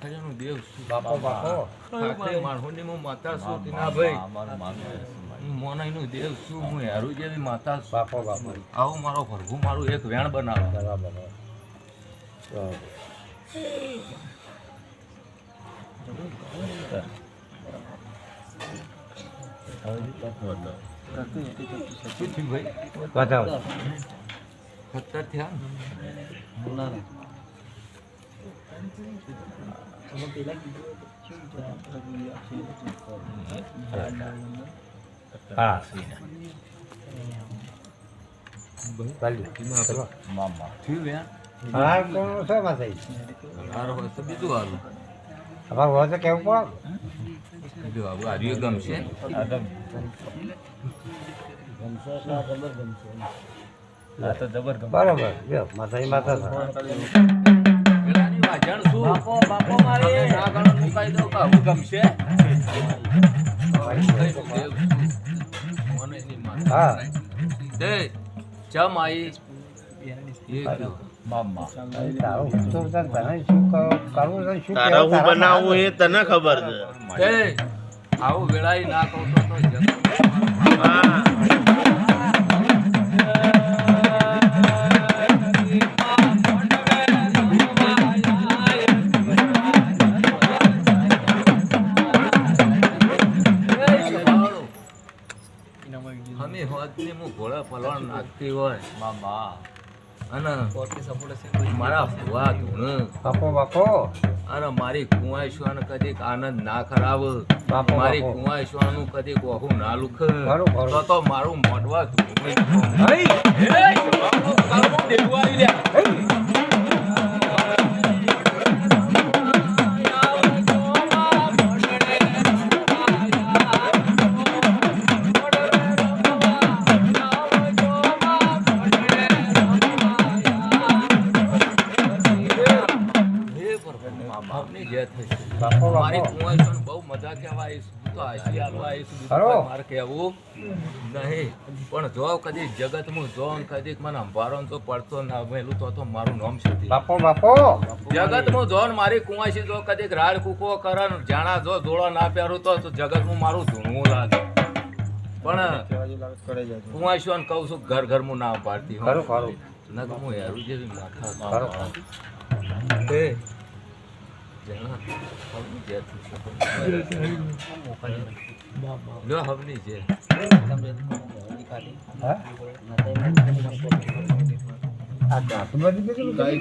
ખાખરિયાનો દેવ છું. બાપો બાપો ખાખરી માણસોની હું માતા છું ટીના ભાઈ. હું મોનાઈનો દેવ છું. હું હેરુ જેવી માતા છું. બાપો બાપો આવું મારો ભરભું મારું એક વેણ બનાવો. બરાબર શું થયું ભાઈ? બતાવો 17 થયા ને? હા ભાઈ ચલો થયું વેણ? હા કોણ છે માં થઈ હારું હોય તો બીજું હારું. અમાર હોય તો કેવું પડે બીજું આવું હાર્યું ગમશે. બરાબર જો માતાજી માતા છે પેલાની વાજણ શું? બાપો મારી ના ગણો મુકાઈ દઉં કે આવું ગમશે? મોનાઈની માતા. હા તે ચમ આઈ એ કયો? તારું તો તને શું કરવું છે શું તારા હું બનાવું એ તને ખબર છે. તે આવું વેળાઈ ના કહું તો જગત હા અમે હોદની હું ઘોડા પલણ નાખતી હોય અને મારા ભુવા ધૂણ બાપો બાપો અરે મારી કુંવાઈશ્વરને કદીક આનંદ ના ખરાબ, બાપો, મારી બાપો. કુંવાઈશ્વરનું કદીક ઓહું ના લુખ, ખરું, ખરું. તો મારું મોઢવા ધૂળ. બાપની જે થશે. બાપો, બાપો. મારી કુંવાઈશ્વરને બહુ મજા કહેવા આવીશ. હું તો હાંસી આપવા આવીશ. બીજું ખરું. કોઈ મારે કહેવું નહીં. પણ જો કદી જગતમાં જો ને કદીક મને અંભારો ને તો પડતો ના મેલું તો મારું નામ છે. બાપો બાપો જગતમાં જો ને મારી કુંવાસી જો કદીક રાડ કૂકો કરે ને જાણા જો જોડો ના પહેરું તો જગતમાં મારું ધૂણવું લાગે. પણ કુંવાસીઓને કહું છું ઘર ઘરમાં ના પાડતી હો. ખરું ખરું નકર હું હેરું જેવી માથા ખરું એ જણા હવની જે થયું છે. લ્યો હવની જે હા આ દાંત બધી